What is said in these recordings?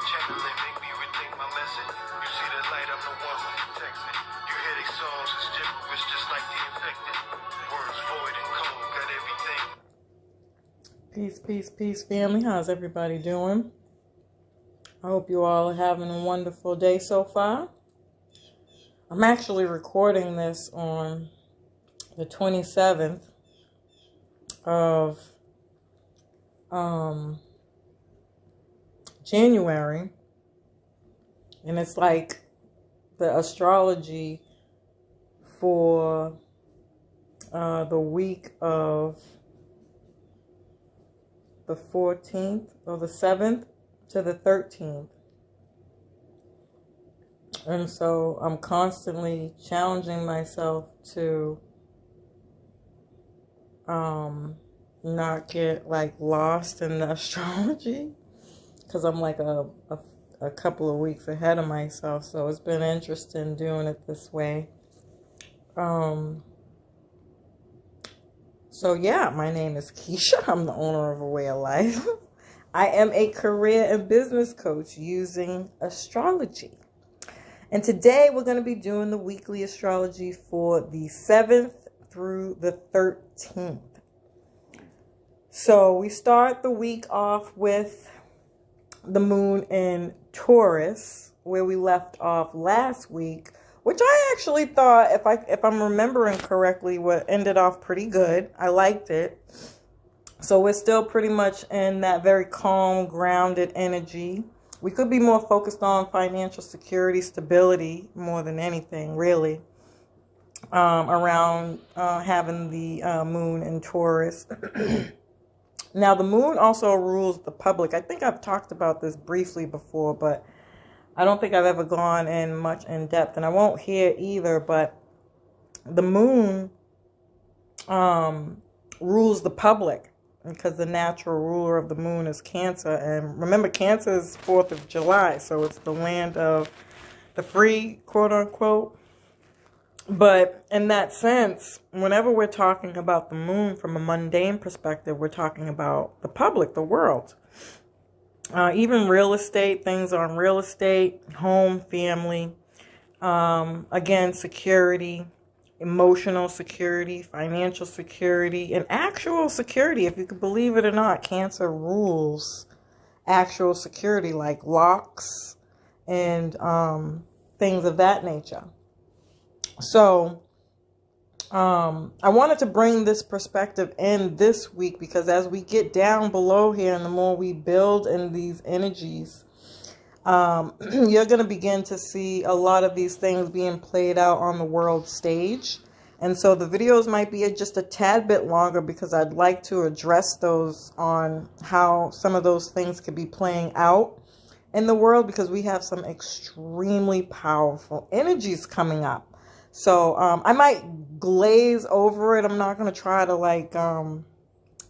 channeling make me rethink my message. You see the light, I'm the one who protects it. You hear these songs, it's gibberish just like the infected. Words void and cold, got everything. Peace, peace, peace, family. How's everybody doing? I hope you all are having a wonderful day so far. I'm actually recording this on the 27th of January, and it's like the astrology for the week of the 14th or the 7th to the 13th. And so I'm constantly challenging myself to not get like lost in the astrology, because I'm like a couple of weeks ahead of myself. So it's been interesting doing it this way. So yeah, my name is Keisha. I'm the owner of A Way of Life. I am a career and business coach using astrology. And today we're going to be doing the weekly astrology for the 7th through the 13th. So we start the week off with the moon in Taurus, where we left off last week, which I actually thought, if I'm remembering correctly, what ended off pretty good. I liked it. So we're still pretty much in that very calm, grounded energy. We could be more focused on financial security, stability, more than anything, really, around having the moon in Taurus. Now, the moon also rules the public. I think I've talked about this briefly before, but I don't think I've ever gone in much in depth, and I won't here either. But the moon rules the public, because the natural ruler of the moon is Cancer. And remember, Cancer is 4th of July, so it's the land of the free, quote unquote. But in that sense, whenever we're talking about the moon from a mundane perspective, we're talking about the public, the world. Even real estate, things on real estate, home, family, again, security, emotional security, financial security, and actual security. If you could believe it or not, Cancer rules actual security, like locks and things of that nature. So I wanted to bring this perspective in this week, because as we get down below here and the more we build in these energies, you're going to begin to see a lot of these things being played out on the world stage. And so the videos might be just a tad bit longer, because I'd like to address those on how some of those things could be playing out in the world, because we have some extremely powerful energies coming up. So I might glaze over it. I'm not going to try to like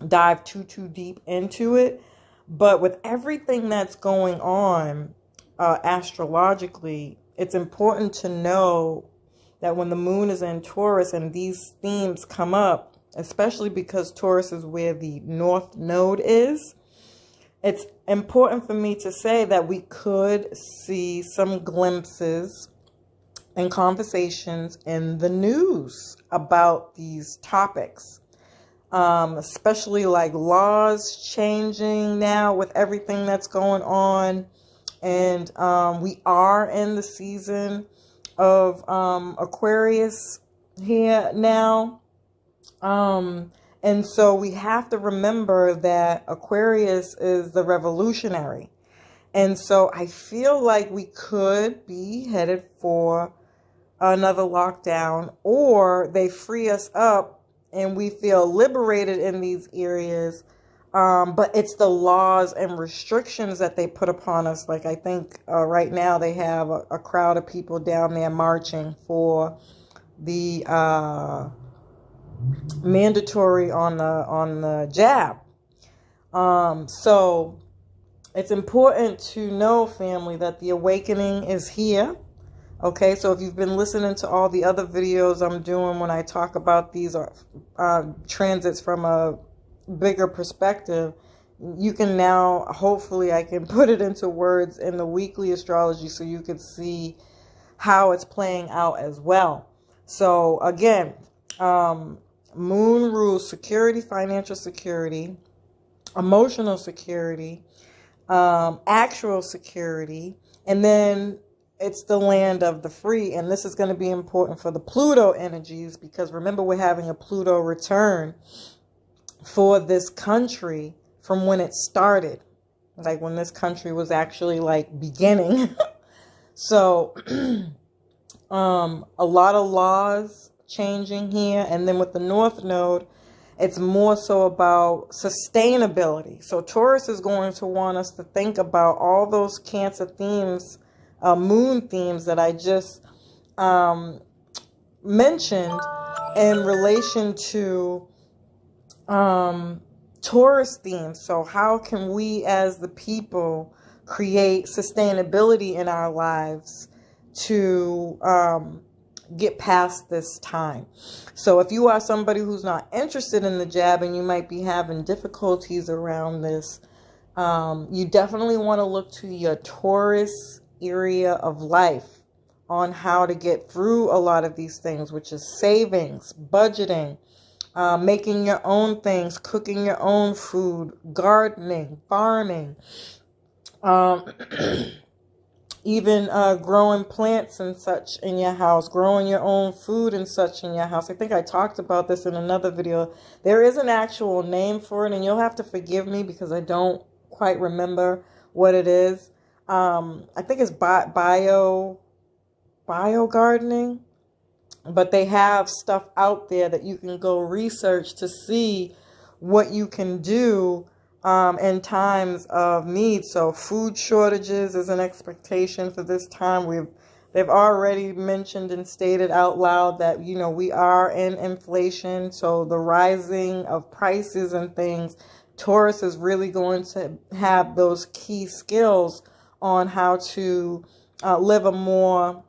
dive too deep into it. But with everything that's going on astrologically, it's important to know that when the moon is in Taurus and these themes come up, especially because Taurus is where the North Node is, it's important for me to say that we could see some glimpses and conversations in the news about these topics, especially like laws changing now with everything that's going on. And we are in the season of Aquarius here now. And so we have to remember that Aquarius is the revolutionary. And so I feel like we could be headed for another lockdown, or they free us up and we feel liberated in these areas. But it's the laws and restrictions that they put upon us. Like I think right now they have a crowd of people down there marching for the mandatory on the jab. So it's important to know, family, that the awakening is here. Okay, so if you've been listening to all the other videos I'm doing when I talk about these transits from a bigger perspective, you can now, hopefully I can put it into words in the weekly astrology so you can see how it's playing out as well. So again, moon rules security, financial security, emotional security, actual security, and then it's the land of the free. And this is going to be important for the Pluto energies, because remember, we're having a Pluto return for this country from when it started, like when this country was actually like beginning. So a lot of laws changing here. And then with the North Node, it's more so about sustainability. So Taurus is going to want us to think about all those Cancer themes, moon themes that I just mentioned in relation to Taurus themes. So how can we as the people create sustainability in our lives to get past this time? So if you are somebody who's not interested in the jab and you might be having difficulties around this, you definitely want to look to your Taurus area of life on how to get through a lot of these things, which is savings, budgeting, making your own things, cooking your own food, gardening, farming, even growing plants and such in your house, growing your own food and such in your house. I think I talked about this in another video. There is an actual name for it, and you'll have to forgive me because I don't quite remember what it is. I think it's bio gardening, but they have stuff out there that you can go research to see what you can do in times of need. So food shortages is an expectation for this time. They've already mentioned and stated out loud that, you know, we are in inflation. So the rising of prices and things, Taurus is really going to have those key skills on how to live a more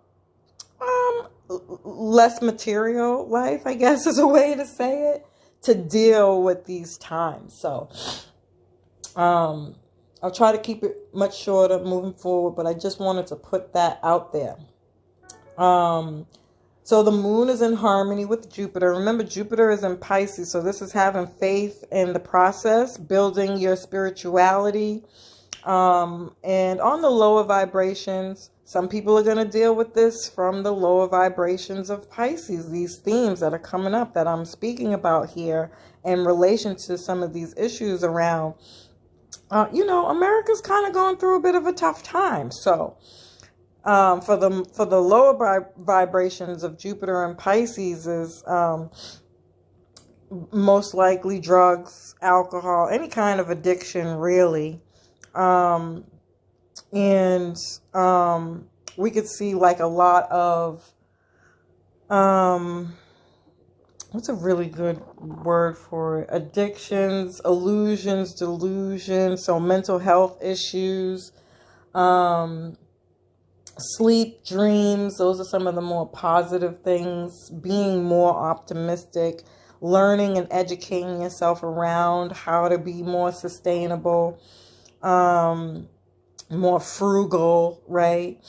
less material life, I guess is a way to say it, to deal with these times. So I'll try to keep it much shorter moving forward, but I just wanted to put that out there. So the moon is in harmony with Jupiter. Remember, Jupiter is in Pisces, so this is having faith in the process, building your spirituality. And on the lower vibrations, some people are going to deal with this from the lower vibrations of Pisces, these themes that are coming up that I'm speaking about here in relation to some of these issues around, America's kind of going through a bit of a tough time. So for the lower vibrations of Jupiter and Pisces is most likely drugs, alcohol, any kind of addiction, really. We could see like a lot of, what's a really good word for it? Addictions, illusions, delusions. So mental health issues, sleep, dreams. Those are some of the more positive things. Being more optimistic, learning and educating yourself around how to be more sustainable, more frugal, right?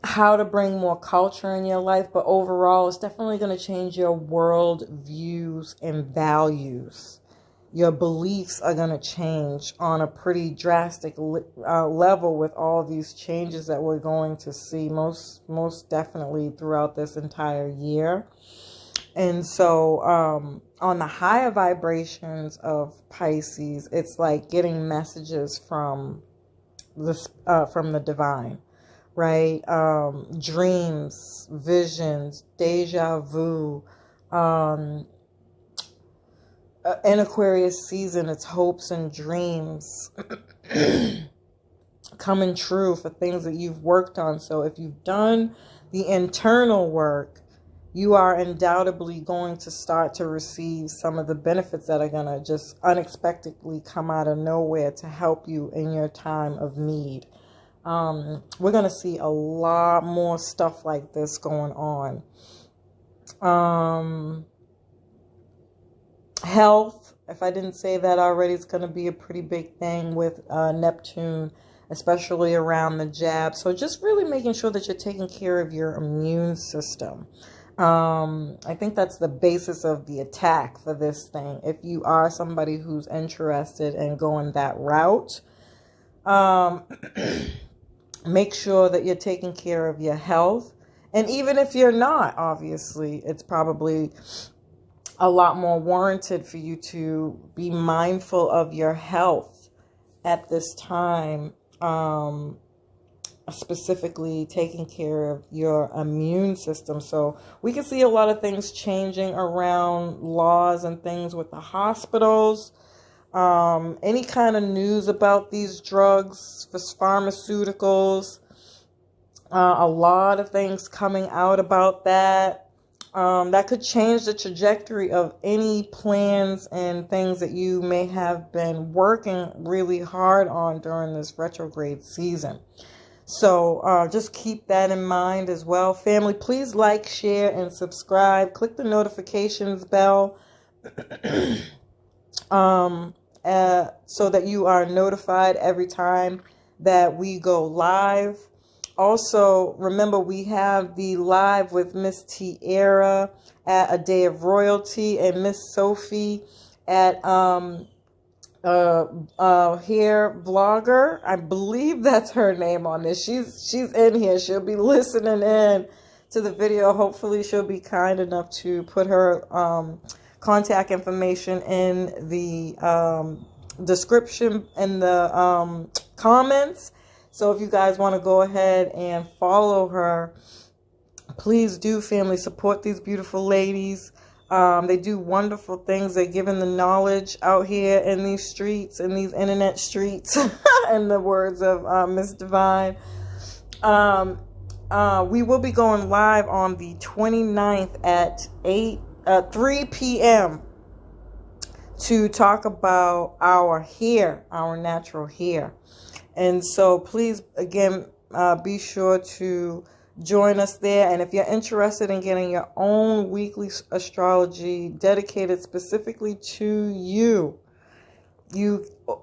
How to bring more culture in your life, but overall, it's definitely going to change your world views and values. Your beliefs are going to change on a pretty drastic level with all these changes that we're going to see most definitely throughout this entire year. And so on the higher vibrations of Pisces, it's like getting messages from the divine, right? Dreams, visions, deja vu. In Aquarius season, it's hopes and dreams coming true for things that you've worked on. So if you've done the internal work, you are undoubtedly going to start to receive some of the benefits that are going to just unexpectedly come out of nowhere to help you in your time of need. We're going to see a lot more stuff like this going on. Health, if I didn't say that already, it's going to be a pretty big thing with Neptune, especially around the jab. So just really making sure that you're taking care of your immune system. I think that's the basis of the attack for this thing. If you are somebody who's interested in going that route, make sure that you're taking care of your health. And even if you're not, obviously, it's probably a lot more warranted for you to be mindful of your health at this time, specifically taking care of your immune system. So we can see a lot of things changing around laws and things with the hospitals. Any kind of news about these drugs, for pharmaceuticals, a lot of things coming out about that. That could change the trajectory of any plans and things that you may have been working really hard on during this retrograde season. So just keep that in mind as well. Family, please like, share, and subscribe. Click the notifications bell so that you are notified every time that we go live. Also, remember, we have the live with Miss Tiara at A Day of Royalty and Miss Sophie at Hair Vlogger. I believe that's her name on this. She's in here. She'll be listening in to the video. Hopefully, she'll be kind enough to put her contact information in the description in the comments. So if you guys want to go ahead and follow her, please do, family. Support these beautiful ladies. They do wonderful things. They're giving the knowledge out here in these streets, in these internet streets, in the words of Miss Divine. We will be going live on the 29th at 3 p.m. to talk about our hair, our natural hair. And so please, again, be sure to join us there. And if you're interested in getting your own weekly astrology dedicated specifically to you,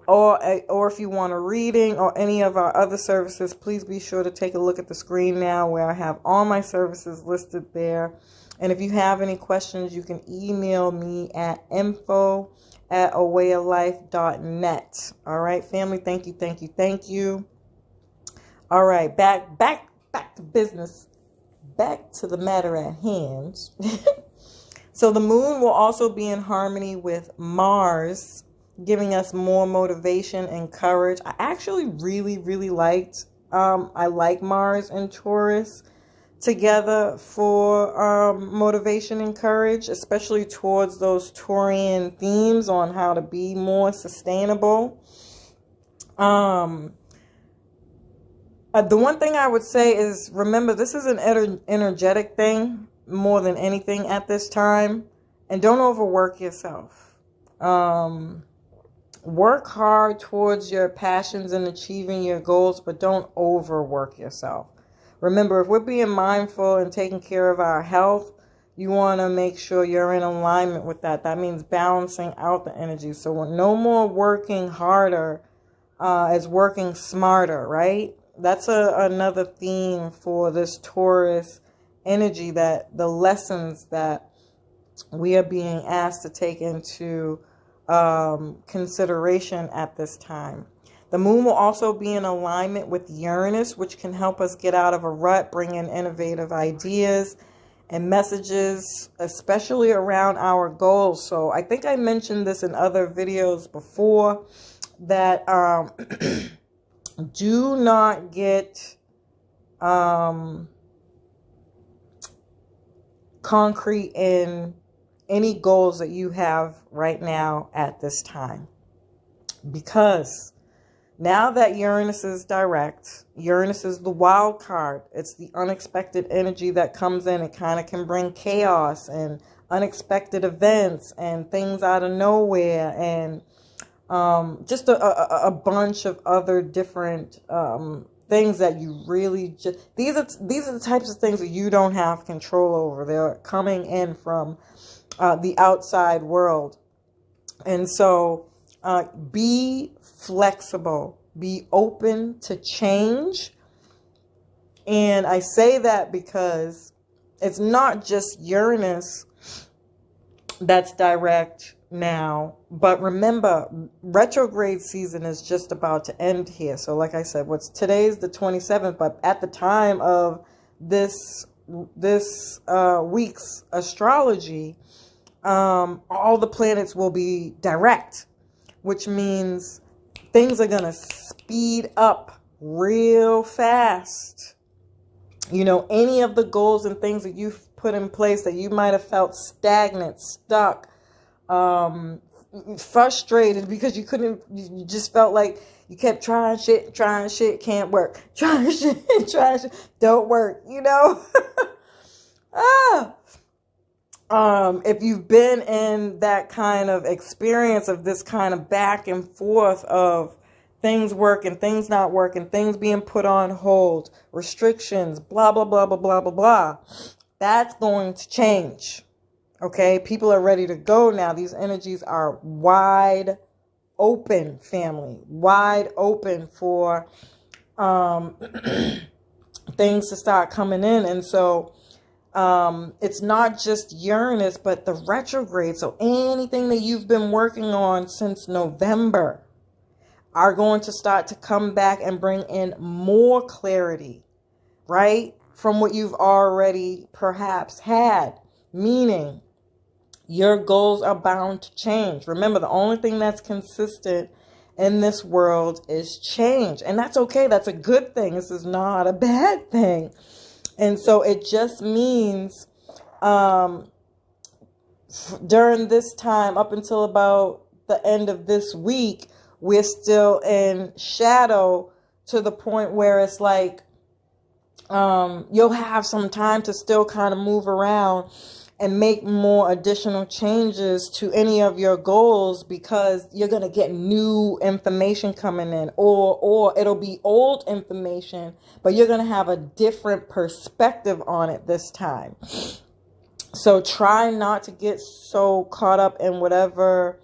or if you want a reading or any of our other services, please be sure to take a look at the screen now where I have all my services listed there. And if you have any questions, you can email me at info@awayoflife.net. All right, family. Thank you. All right, back to business. Back to the matter at hand. So the moon will also be in harmony with Mars, giving us more motivation and courage. I actually really liked, I like Mars and Taurus together for motivation and courage, especially towards those Taurian themes on how to be more sustainable. The one thing I would say is, remember, this is an energetic thing more than anything at this time. And don't overwork yourself. Work hard towards your passions and achieving your goals, but don't overwork yourself. Remember, if we're being mindful and taking care of our health, you want to make sure you're in alignment with that. That means balancing out the energy. So no more working harder as working smarter, right? That's another theme for this Taurus energy, that the lessons that we are being asked to take into consideration at this time. The moon will also be in alignment with Uranus, which can help us get out of a rut, bring in innovative ideas and messages, especially around our goals. So I think I mentioned this in other videos before, that do not get concrete in any goals that you have right now at this time. Because now that Uranus is direct, Uranus is the wild card. It's the unexpected energy that comes in. It kind of can bring chaos and unexpected events and things out of nowhere, and just a bunch of other different things that you really just, these are the types of things that you don't have control over. They're coming in from the outside world. And so be flexible, be open to change. And I say that because it's not just Uranus that's direct now, but remember, retrograde season is just about to end here. So like I said, today's the 27th, but at the time of this week's astrology, all the planets will be direct, which means things are going to speed up real fast. You know, any of the goals and things that you've put in place that you might have felt stagnant, stuck, frustrated because you just felt like you kept trying shit, can't work, trying shit, don't work, you know? If you've been in that kind of experience of this kind of back and forth of things working, things not working, things being put on hold, restrictions, blah, blah, blah, blah, blah, blah, blah, that's going to change. Okay, people are ready to go now. These energies are wide open, family. Wide open for things to start coming in. And so it's not just Uranus, but the retrograde. So anything that you've been working on since November are going to start to come back and bring in more clarity, right? From what you've already perhaps had. Meaning, your goals are bound to change. Remember, the only thing that's consistent in this world is change. And that's okay. That's a good thing. This is not a bad thing. And so it just means during this time, up until about the end of this week, we're still in shadow to the point where it's like you'll have some time to still kind of move around and make more additional changes to any of your goals, because you're going to get new information coming in, or it'll be old information, but you're going to have a different perspective on it this time. So try not to get so caught up in whatever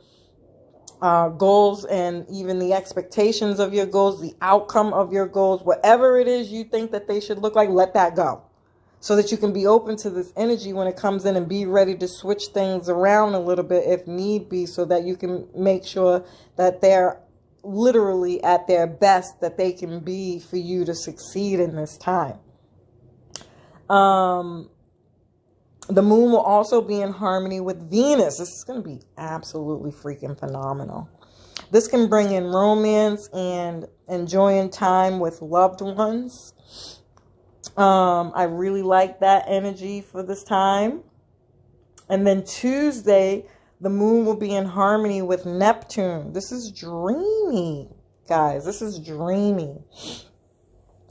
goals and even the expectations of your goals, the outcome of your goals, whatever it is you think that they should look like, let that go. So that you can be open to this energy when it comes in and be ready to switch things around a little bit if need be, so that you can make sure that they're literally at their best that they can be for you to succeed in this time. The moon will also be in harmony with Venus. This is going to be absolutely freaking phenomenal. This can bring in romance and enjoying time with loved ones. I really like that energy for this time. And then Tuesday, the moon will be in harmony with Neptune. This is dreamy, guys. This is dreamy.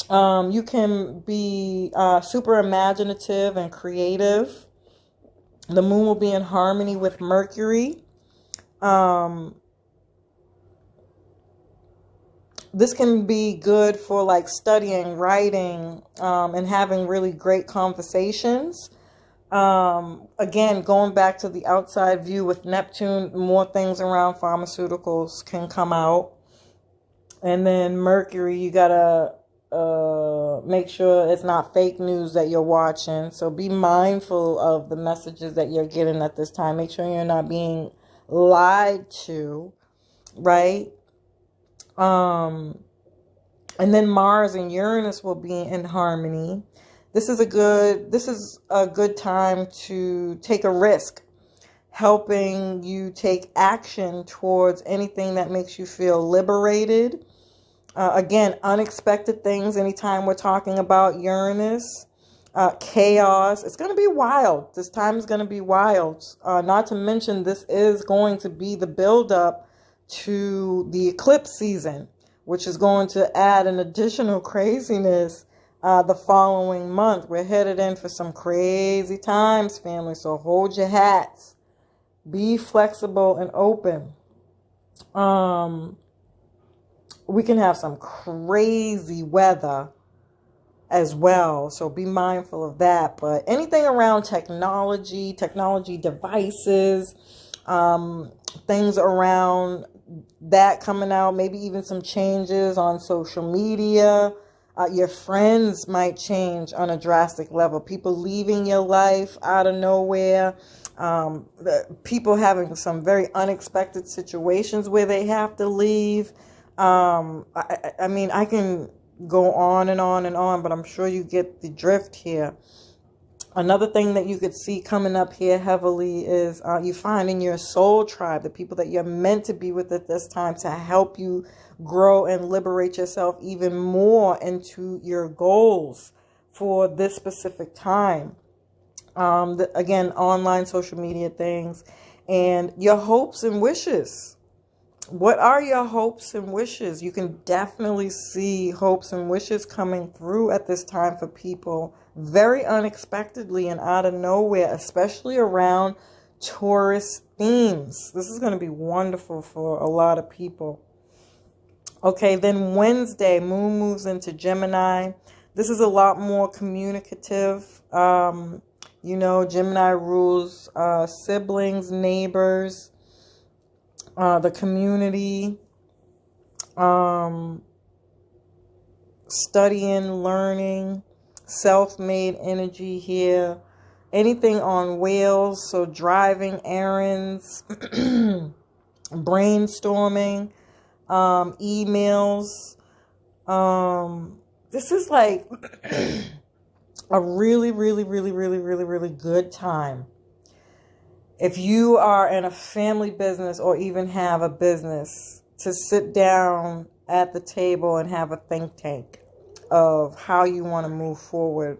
You can be super imaginative and creative. The moon will be in harmony with Mercury. This can be good for like studying, writing, and having really great conversations. Again, going back to the outside view with Neptune, more things around pharmaceuticals can come out. And then Mercury, you gotta make sure it's not fake news that you're watching. So be mindful of the messages that you're getting at this time. Make sure you're not being lied to, right? And then Mars and Uranus will be in harmony. This is a good time to take a risk, helping you take action towards anything that makes you feel liberated. Again, unexpected things anytime we're talking about Uranus. Chaos. It's going to be wild. This time is going to be wild. Not to mention, this is going to be the buildup to the eclipse season, which is going to add an additional craziness the following month. We're headed in for some crazy times, family. So hold your hats. Be flexible and open. We can have some crazy weather as well, so be mindful of that. But anything around technology devices, things around that coming out, maybe even some changes on social media. Your friends might change on a drastic level. People leaving your life out of nowhere. People having some very unexpected situations where they have to leave. I mean, I can go on and on and on, but I'm sure you get the drift here. Another thing that you could see coming up here heavily is you finding your soul tribe, the people that you're meant to be with at this time to help you grow and liberate yourself even more into your goals for this specific time. Again, online social media things and your hopes and wishes. What are your hopes and wishes? You can definitely see hopes and wishes coming through at this time for people very unexpectedly and out of nowhere, especially around Taurus themes. This is going to be wonderful for a lot of people. Okay, then Wednesday, moon moves into Gemini. This is a lot more communicative. Gemini rules siblings, neighbors, the community, studying, learning, self-made energy here. Anything on wheels, so driving, errands, brainstorming, emails. This is like a really, really, really, really, really, really good time. If you are in a family business or even have a business, to sit down at the table and have a think tank of how you want to move forward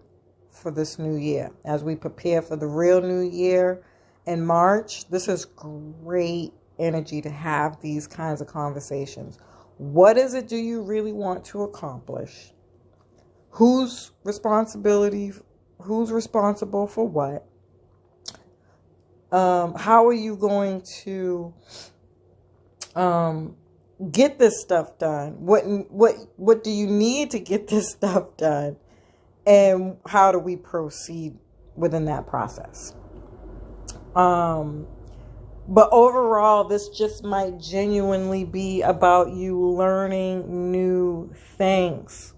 for this new year. As we prepare for the real new year in March, this is great energy to have these kinds of conversations. What is it do you really want to accomplish? Who's responsible for what? How are you going to get this stuff done? What do you need to get this stuff done? And how do we proceed within that process? But overall, this just might genuinely be about you learning new things.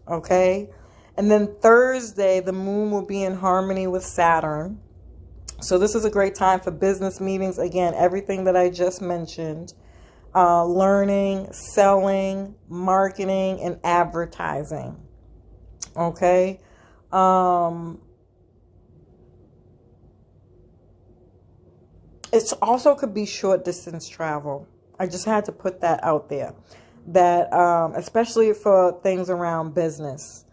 Okay? And then Thursday, the moon will be in harmony with Saturn. So this is a great time for business meetings. Again, everything that I just mentioned. Learning, selling, marketing, and advertising. Okay? It also could be short distance travel. I just had to put that out there. That, especially for things around business.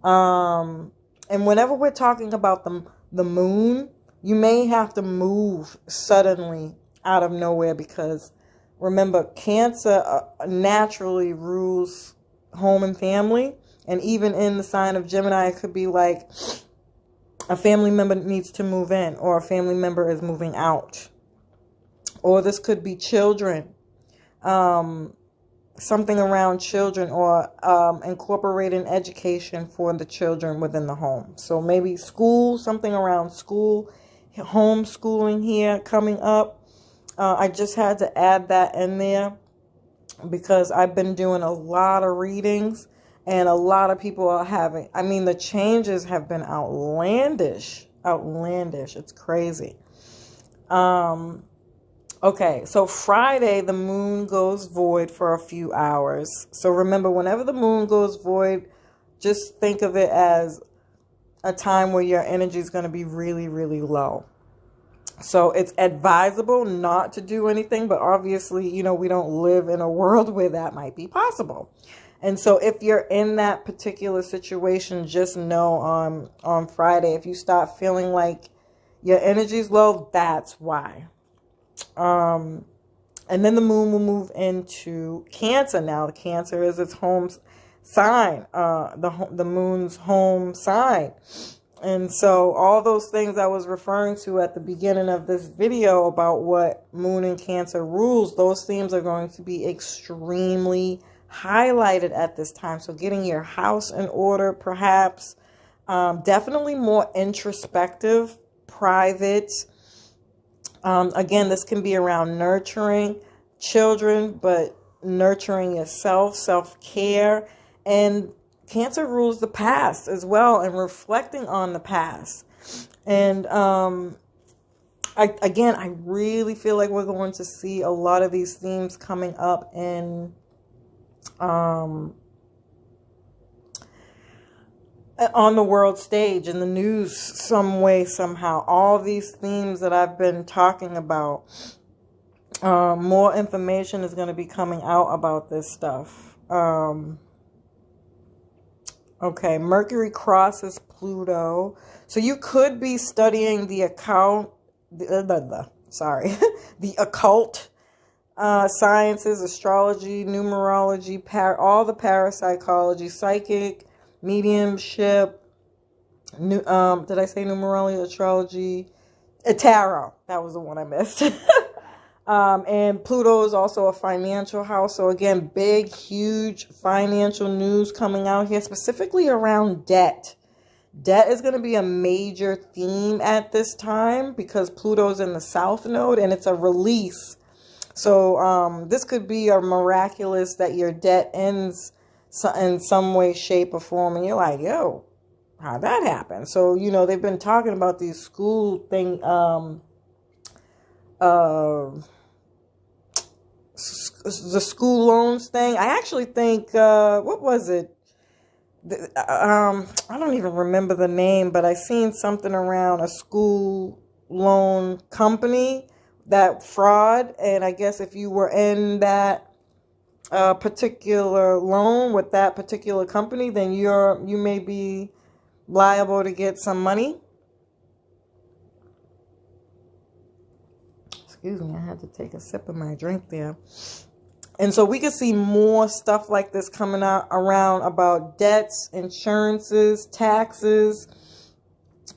And whenever we're talking about the moon, you may have to move suddenly out of nowhere because remember, Cancer naturally rules home and family. And even in the sign of Gemini, it could be like a family member needs to move in or a family member is moving out. Or this could be children, something around children or incorporating education for the children within the home. So maybe school, something around school, homeschooling here coming up. I just had to add that in there because I've been doing a lot of readings and a lot of people are the changes have been outlandish. It's crazy. Okay, so Friday, the moon goes void for a few hours. So remember, whenever the moon goes void, just think of it as a time where your energy is going to be really, really low. So it's advisable not to do anything, but obviously, we don't live in a world where that might be possible. And so if you're in that particular situation, just know on Friday, if you start feeling like your energy is low, that's why. And then the moon will move into Cancer. Now, the Cancer is its home sign, the moon's home sign. And so all those things I was referring to at the beginning of this video about what moon and Cancer rules, those themes are going to be extremely highlighted at this time. So getting your house in order, perhaps, definitely more introspective, private, Again, this can be around nurturing children, but nurturing yourself, self-care, and Cancer rules the past as well, and reflecting on the past. And I really feel like we're going to see a lot of these themes coming up in on the world stage, in the news, some way, somehow. All these themes that I've been talking about, more information is going to be coming out about this stuff. Okay, Mercury crosses Pluto. So you could be studying the the occult sciences, astrology, numerology, all the parapsychology, psychic, mediumship. Did I say numerology, astrology? Tarot. That was the one I missed. And Pluto is also a financial house. So again, big, huge financial news coming out here, specifically around debt. Debt is going to be a major theme at this time because Pluto's in the South Node and it's a release. So this could be a miraculous that your debt ends in some way, shape, or form. And you're like, yo, how'd that happen? So, they've been talking about these school thing, the school loans thing. I actually think, what was it? I don't even remember the name, but I seen something around a school loan company, that fraud. And I guess if you were in that particular loan with that particular company, then you may be liable to get some money. Excuse me, I had to take a sip of my drink there. And so we could see more stuff like this coming out around about debts, insurances, taxes.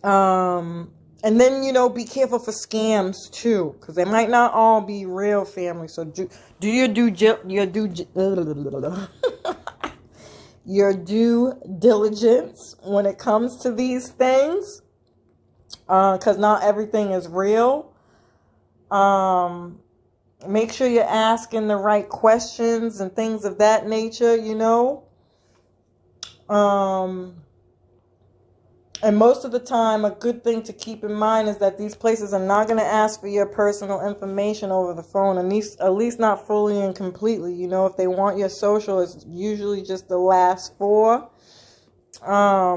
And then, be careful for scams too, because they might not all be real, family. So do your due diligence when it comes to these things, because not everything is real. Make sure you're asking the right questions and things of that nature, And most of the time, a good thing to keep in mind is that these places are not going to ask for your personal information over the phone, at least not fully and completely. If they want your social, it's usually just the last four. I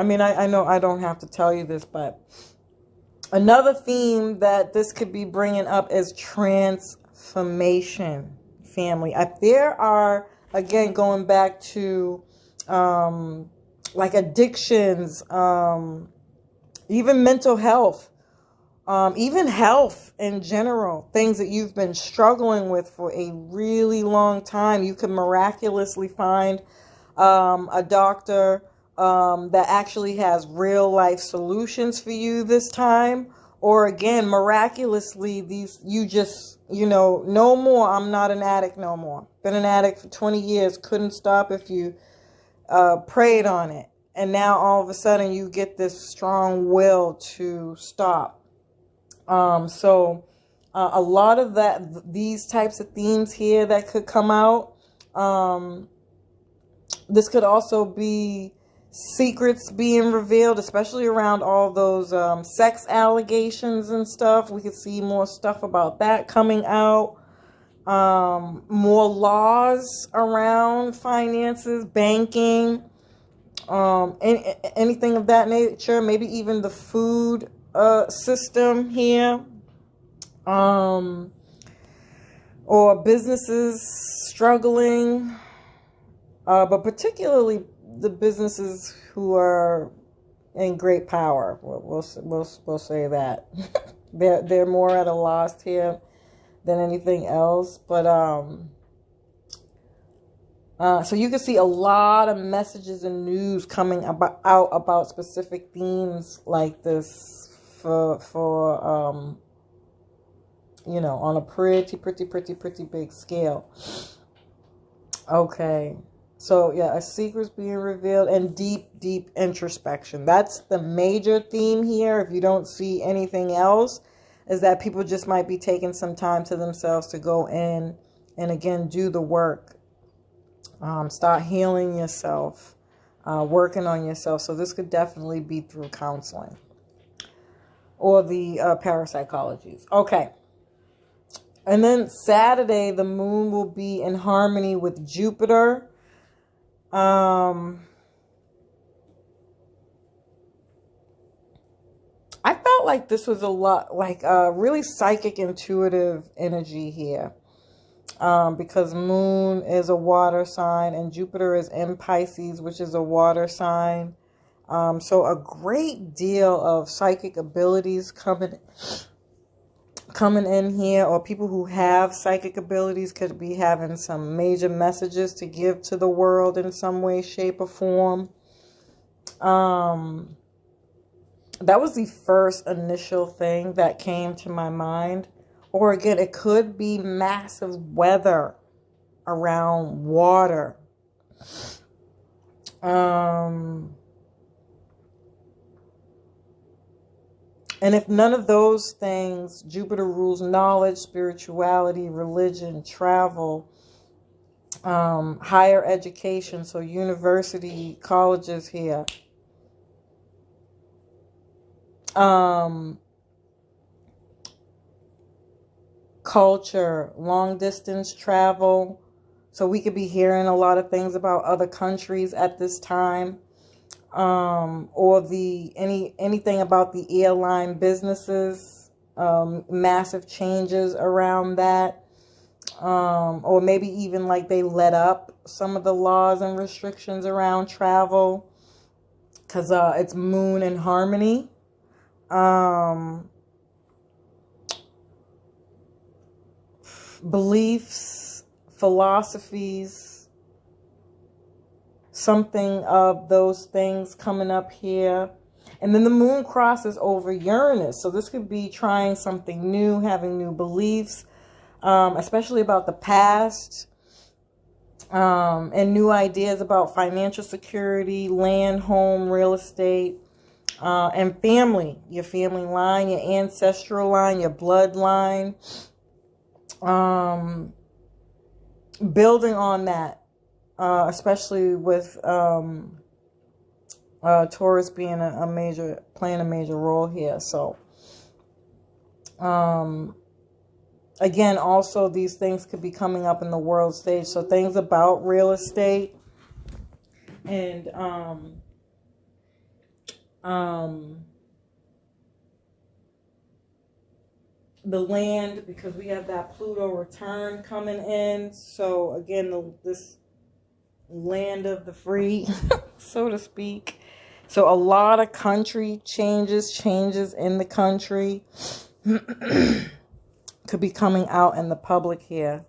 know I don't have to tell you this, but another theme that this could be bringing up is transformation, family. There are, again, going back to like addictions, even mental health, even health in general, things that you've been struggling with for a really long time. You can miraculously find a doctor that actually has real life solutions for you this time. Or again, miraculously, no more. I'm not an addict no more. Been an addict for 20 years. Couldn't stop if you prayed on it. And now all of a sudden you get this strong will to stop. So a lot of these types of themes here that could come out. This could also be secrets being revealed, especially around all those sex allegations and stuff. We could see more stuff about that coming out. More laws around finances, banking, anything of that nature. Maybe even the food system here, or businesses struggling, but particularly the businesses who are in great power. We'll say that they're more at a loss here than anything else. But so you can see a lot of messages and news coming out about specific themes like this for on a pretty big scale. Okay. So yeah, a secret's being revealed, and deep introspection. That's the major theme here. If you don't see anything else, is that people just might be taking some time to themselves to go in and again do the work. Start healing yourself, working on yourself. So this could definitely be through counseling or the parapsychologies. Okay. And then Saturday, the moon will be in harmony with Jupiter. I felt like this was a lot, like really psychic, intuitive energy here. Because moon is a water sign and Jupiter is in Pisces, which is a water sign. So a great deal of psychic abilities coming in here, or people who have psychic abilities could be having some major messages to give to the world in some way, shape, or form. That was the first initial thing that came to my mind. Or again, it could be massive weather around water. And if none of those things, Jupiter rules knowledge, spirituality, religion, travel, higher education, so university, colleges here. Culture, long distance travel. So we could be hearing a lot of things about other countries at this time. Or anything about the airline businesses, massive changes around that. Or maybe even like they let up some of the laws and restrictions around travel. Because it's moon in harmony. Beliefs, philosophies, something of those things coming up here. And then the moon crosses over Uranus. So this could be trying something new, having new beliefs, especially about the past, and new ideas about financial security, land, home, real estate, and family, your family line, your ancestral line, your bloodline. Building on that, especially with Taurus being playing a major role here. So, again, also these things could be coming up in the world stage. So things about real estate and the land, because we have that Pluto return coming in. So again, this land of the free, so to speak. So a lot of country changes in the country could be coming out in the public here.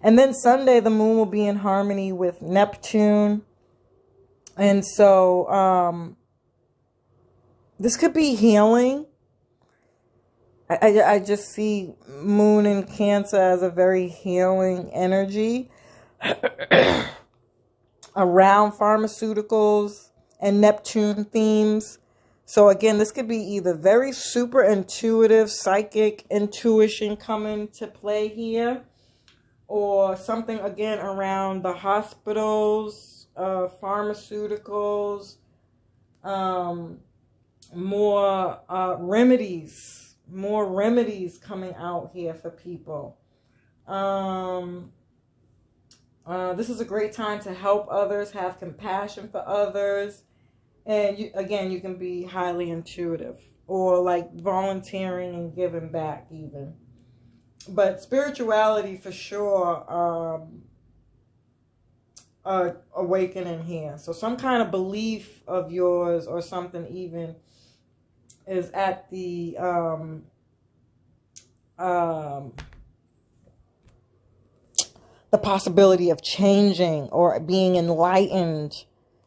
And then Sunday, the moon will be in harmony with Neptune. And so this could be healing. I just see moon in Cancer as a very healing energy around pharmaceuticals and Neptune themes. So again, this could be either very super intuitive, psychic intuition coming to play here, or something again around the hospitals, pharmaceuticals, more remedies coming out here for people. This is a great time to help others, have compassion for others. And you can be highly intuitive, or like volunteering and giving back even. But spirituality for sure, awakening here. So some kind of belief of yours or something even is at the possibility of changing or being enlightened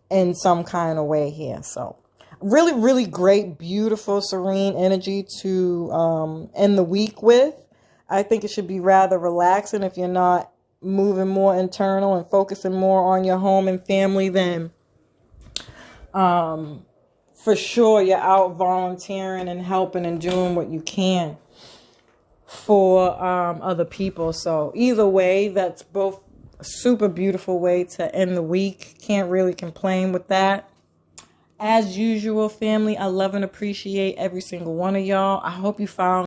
in some kind of way here. So really, really great, beautiful, serene energy to end the week with. I think it should be rather relaxing. If you're not moving more internal and focusing more on your home and family, then for sure you're out volunteering and helping and doing what you can. for other people. So either way, that's both a super beautiful way to end the week. Can't really complain with that. As usual, family, I love and appreciate every single one of y'all. I hope you found